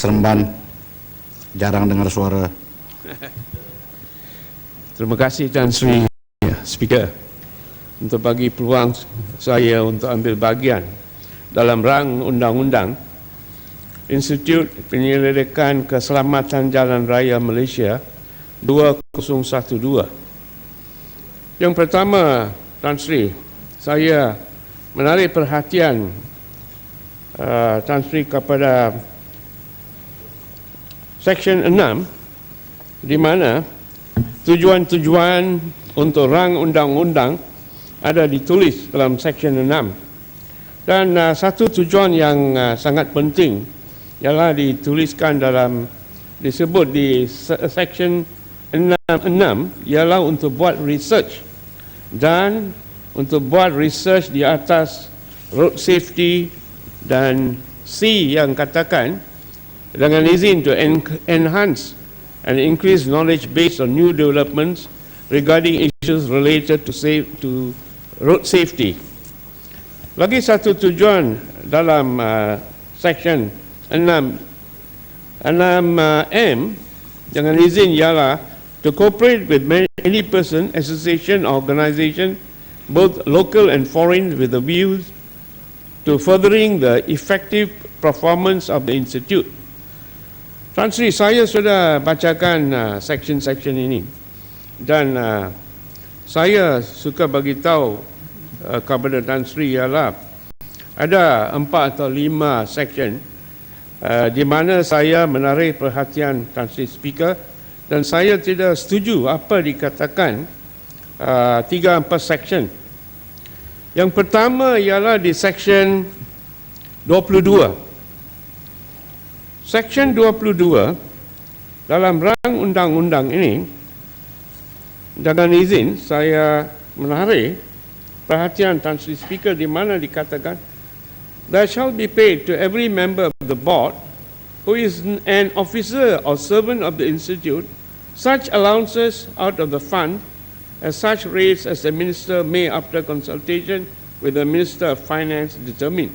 Seremban, jarang dengar suara. Terima kasih Tan Sri Speaker untuk bagi peluang saya untuk ambil bahagian dalam rang undang-undang Institut Penyelidikan Keselamatan Jalan Raya Malaysia 2012. Yang pertama, Tan Sri, saya menarik perhatian Tan Sri kepada Seksyen 6 di mana tujuan-tujuan untuk rang undang-undang ada ditulis dalam Seksyen 6. Dan satu tujuan yang sangat penting ialah dituliskan dalam, disebut di Seksyen 6 ialah untuk buat research dan untuk buat research di atas road safety dan C yang katakan dengan izin to enhance and increase knowledge based on new developments regarding issues related to road safety. Lagi satu tujuan dalam Section 6M dengan izin ialah to cooperate with any person, association, organisation, both local and foreign, with the views to furthering the effective performance of the Institute. Tan Sri, saya sudah bacakan seksyen-seksyen ini dan saya suka bagi tahu kepada Tan Sri ialah ada 4 atau 5 seksyen di mana saya menarik perhatian Tan Sri Speaker dan saya tidak setuju apa dikatakan 3-4 seksyen. Yang pertama ialah di seksyen 22. Seksyen 22 dalam rang undang-undang ini, dengan izin saya menarik perhatian Tan Sri Speaker di mana dikatakan there shall be paid to every member of the board who is an officer or servant of the institute such allowances out of the fund as such rates as the minister may, after consultation with the Minister of Finance, determine.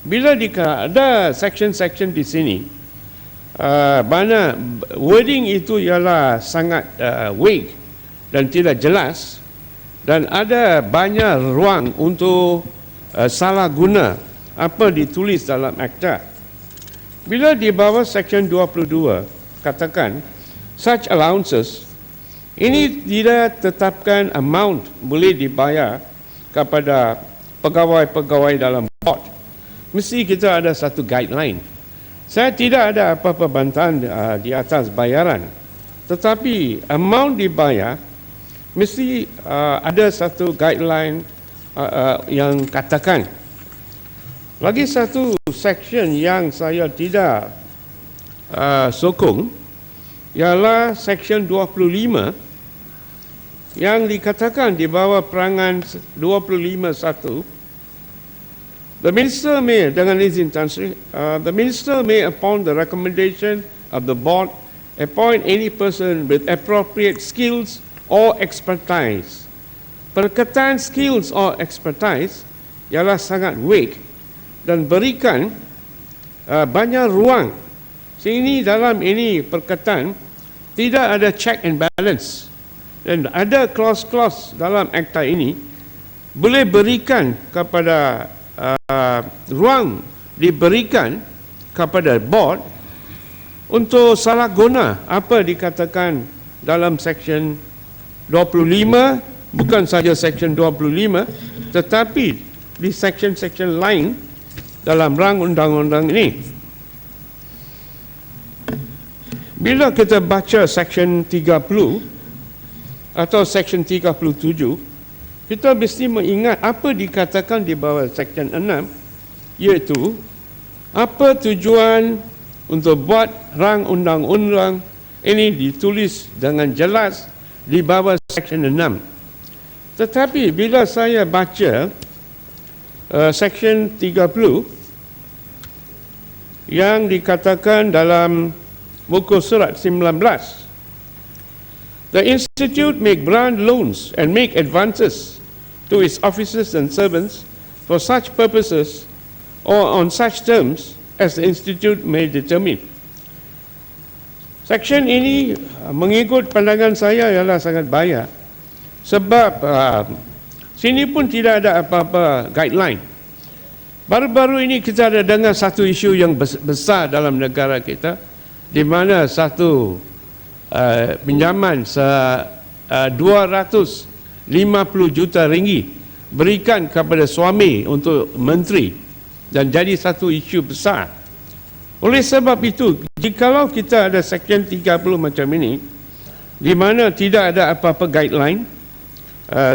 Bila ada seksyen-seksyen di sini, mana wording itu ialah sangat vague dan tidak jelas dan ada banyak ruang untuk salah guna apa ditulis dalam akta. Bila di bawah seksyen 22 katakan such allowances, ini tidak tetapkan amount boleh dibayar kepada pegawai-pegawai dalam board. Mesti kita ada satu guideline. Saya tidak ada apa-apa bantahan di atas bayaran. Tetapi amount dibayar mesti ada satu guideline yang katakan. Lagi satu section yang saya tidak sokong ialah section 25 yang dikatakan di bawah perangan 25(1). The minister may, dengan izin Tan Sri, the minister may, upon the recommendation of the board, appoint any person with appropriate skills or expertise. Perkataan skills or expertise ialah sangat vague dan berikan banyak ruang. Sini dalam ini perkataan tidak ada check and balance dan ada clause-clause dalam akta ini boleh berikan kepada ruang diberikan kepada board untuk salah guna apa dikatakan dalam seksyen 25, bukan saja seksyen 25 tetapi di seksyen-seksyen lain dalam rang undang-undang ini. Bila kita baca seksyen 30 atau seksyen 37, kita mesti mengingat apa dikatakan di bawah Seksyen 6, iaitu apa tujuan untuk buat rang undang-undang ini ditulis dengan jelas di bawah Seksyen 6. Tetapi bila saya baca Seksyen 30 yang dikatakan dalam muka surat 19, the institute make grant loans and make advances to its officers and servants for such purposes or on such terms as the institute may determine. Section ini mengikut pandangan saya ialah sangat bahaya sebab sini pun tidak ada apa-apa guideline. Baru-baru ini kita ada dengar satu isu yang besar dalam negara kita, di mana satu pinjaman 250 juta ringgit berikan kepada suami untuk menteri dan jadi satu isu besar. Oleh sebab itu, jikalau kita ada Section 30 macam ini, di mana tidak ada apa-apa guideline,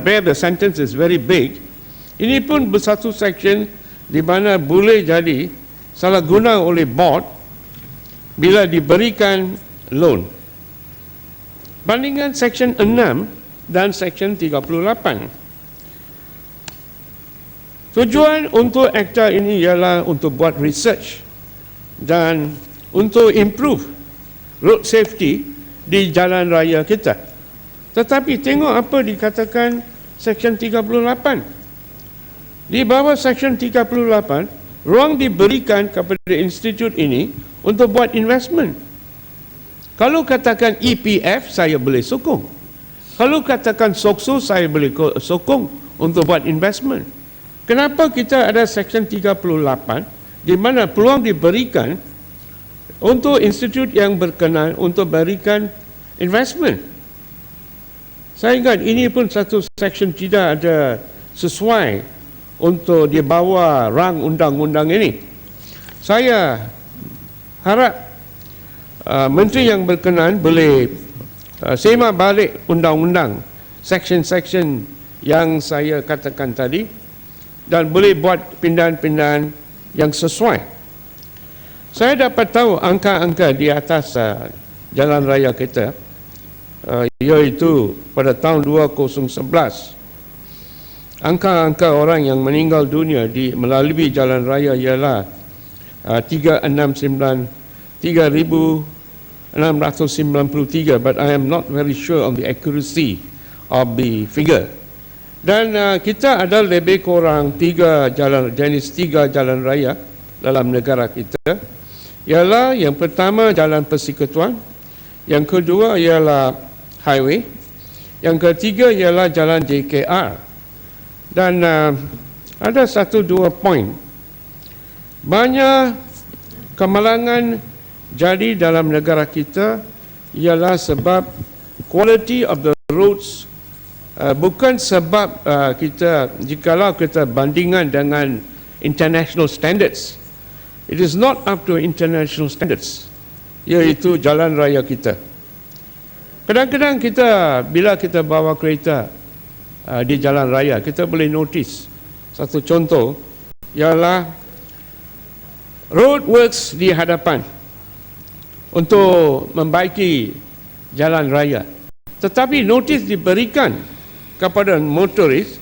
where the sentence is very big, ini pun bersatu section di mana boleh jadi salah guna oleh board bila diberikan loan. Bandingkan Section 6 dan Section 38. Tujuan untuk Akta ini ialah untuk buat research dan untuk improve road safety di jalan raya kita. Tetapi tengok apa dikatakan Section 38. Di bawah Section 38, ruang diberikan kepada institut ini untuk buat investment. Kalau katakan EPF, saya boleh sokong. Kalau katakan SOKSO, saya boleh sokong untuk buat investment. Kenapa kita ada Section 38 di mana peluang diberikan untuk institut yang berkenan untuk berikan investment? Saya ingat ini pun satu section tidak ada sesuai untuk dibawa rang undang-undang ini. Saya harap menteri yang berkenan boleh semak balik undang-undang section-section yang saya katakan tadi dan boleh buat pindahan-pindahan yang sesuai. Saya dapat tahu angka-angka di atas jalan raya kita, iaitu pada tahun 2011, angka-angka orang yang meninggal dunia melalui jalan raya ialah 3,693, but I am not very sure on the accuracy of the figure. Dan kita ada lebih kurang jenis tiga jalan raya dalam negara kita. Ialah yang pertama Jalan Persekutuan, yang kedua ialah highway, yang ketiga ialah Jalan JKR. Dan ada satu dua poin. Banyak kemalangan jadi dalam negara kita ialah sebab quality of the roads, bukan sebab jikalau kita bandingkan dengan international standards. It is not up to international standards, iaitu jalan raya kita. Kadang-kadang bila kita bawa kereta di jalan raya, kita boleh notice satu contoh ialah road works di hadapan untuk membaiki jalan raya. Tetapi notis diberikan kepada motoris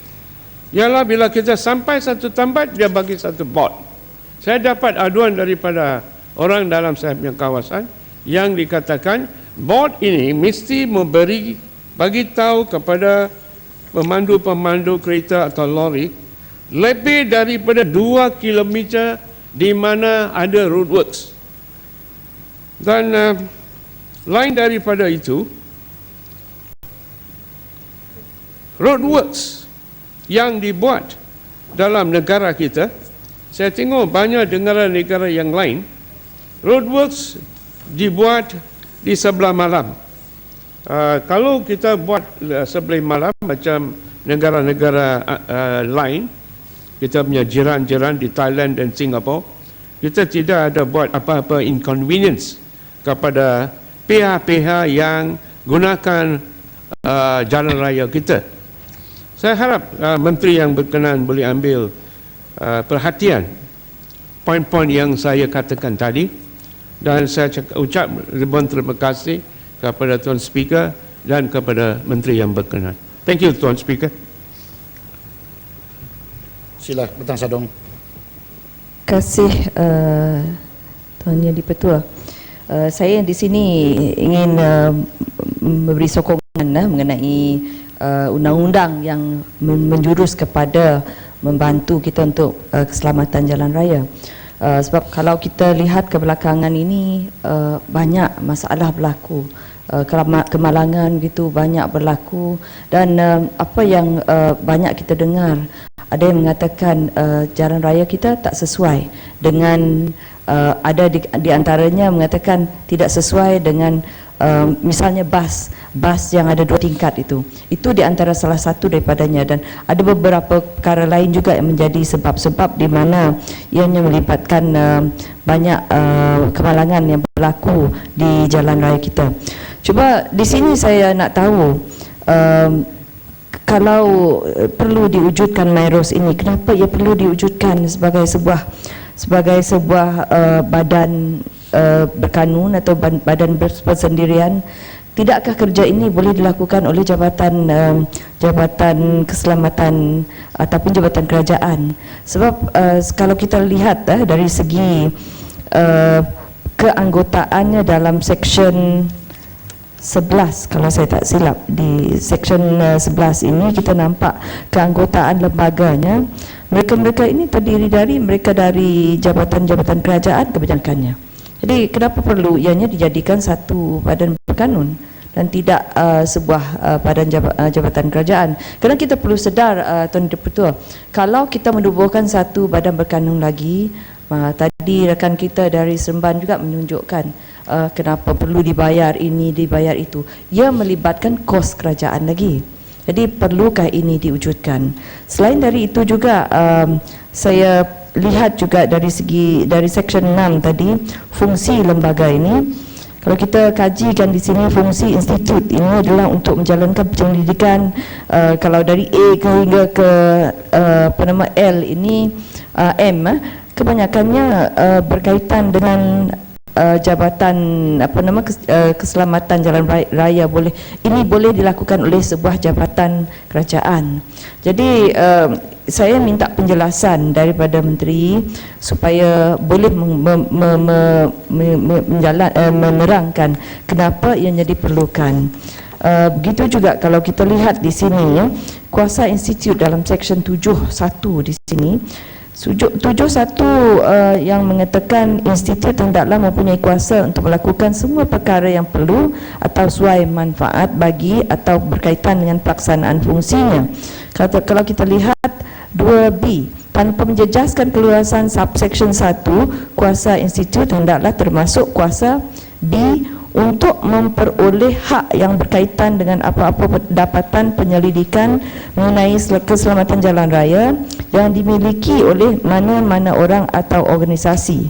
ialah bila kita sampai satu tempat, dia bagi satu board. Saya dapat aduan daripada orang dalam saya punya kawasan yang dikatakan board ini mesti bagi tahu kepada pemandu-pemandu kereta atau lori lebih daripada 2 kilometer di mana ada roadworks. Dan lain daripada itu, roadworks yang dibuat dalam negara kita, saya tengok banyak negara-negara yang lain, roadworks dibuat di sebelah malam. Kalau kita buat sebelah malam macam negara-negara lain, kita punya jiran-jiran di Thailand dan Singapura, kita tidak ada buat apa-apa inconvenience kepada pihak-pihak yang gunakan jalan raya kita. Saya harap menteri yang berkenan boleh ambil perhatian poin-poin yang saya katakan tadi, dan saya ucap ribuan terima kasih kepada Tuan Speaker dan kepada menteri yang berkenan. Thank you, Tuan Speaker. Sila, Betang Sadong. Terima kasih Tuan Yang di-Pertua. Saya di sini ingin memberi sokongan mengenai undang-undang yang menjurus kepada membantu kita untuk keselamatan jalan raya. Sebab kalau kita lihat kebelakangan ini banyak masalah berlaku, kemalangan gitu banyak berlaku, dan apa yang banyak kita dengar, ada yang mengatakan jalan raya kita tak sesuai dengan ada di antaranya mengatakan tidak sesuai dengan misalnya bas yang ada 2 tingkat itu di antara salah satu daripadanya, dan ada beberapa perkara lain juga yang menjadi sebab-sebab di mana ianya melibatkan banyak kemalangan yang berlaku di jalan raya kita. Cuba di sini saya nak tahu, kalau perlu diwujudkan MyROS ini, kenapa ia perlu diwujudkan sebagai sebuah badan berkanun atau badan bersendirian? Tidakkah kerja ini boleh dilakukan oleh jabatan keselamatan ataupun jabatan kerajaan? Sebab kalau kita lihat dari segi keanggotaannya dalam section 11, kalau saya tak silap, di section 11 ini kita nampak keanggotaan lembaganya, mereka ini terdiri dari jabatan-jabatan kerajaan kebijakannya. Jadi kenapa perlu ianya dijadikan satu badan berkanun dan tidak sebuah badan jabatan kerajaan? Kerana kita perlu sedar, Tuan Dipertua, kalau kita menubuhkan satu badan berkanun lagi, tadi rakan kita dari Seremban juga menunjukkan kenapa perlu dibayar ini, dibayar itu. Ia melibatkan kos kerajaan lagi. Jadi perlukah ini diwujudkan? Selain dari itu juga saya lihat juga dari section 6 tadi, fungsi lembaga ini. Kalau kita kajikan di sini, fungsi institut ini adalah untuk menjalankan penyelidikan. Kalau dari A hingga ke L ini, M, kebanyakannya berkaitan dengan jabatan keselamatan jalan raya. Ini boleh dilakukan oleh sebuah jabatan kerajaan. Jadi saya minta penjelasan daripada menteri supaya boleh menerangkan kenapa ianya diperlukan. Begitu juga kalau kita lihat di sini, ya, kuasa institut dalam section 7.1 di sini, 7.1 yang mengatakan institut hendaklah mempunyai kuasa untuk melakukan semua perkara yang perlu atau sesuai manfaat bagi atau berkaitan dengan pelaksanaan fungsinya. Kalau kita lihat 2B, tanpa menjejaskan keluasan subsection 1, kuasa institut hendaklah termasuk kuasa B untuk memperoleh hak yang berkaitan dengan apa-apa pendapatan penyelidikan mengenai keselamatan jalan raya yang dimiliki oleh mana-mana orang atau organisasi,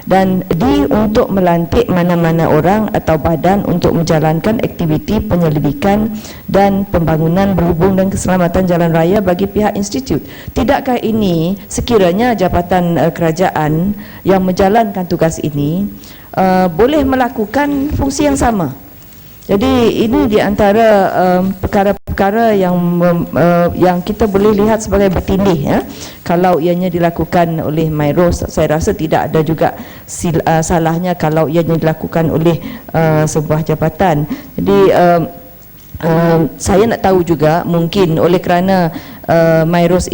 dan D untuk melantik mana-mana orang atau badan untuk menjalankan aktiviti penyelidikan dan pembangunan berhubung dengan keselamatan jalan raya bagi pihak institut. Tidakkah ini sekiranya jabatan kerajaan yang menjalankan tugas ini boleh melakukan fungsi yang sama? Jadi ini di antara perkara-perkara yang kita boleh lihat sebagai bertindih, ya. Kalau ianya dilakukan oleh MyROS, saya rasa tidak ada juga salahnya kalau ianya dilakukan oleh sebuah jabatan. Jadi saya nak tahu juga, mungkin oleh kerana MyROS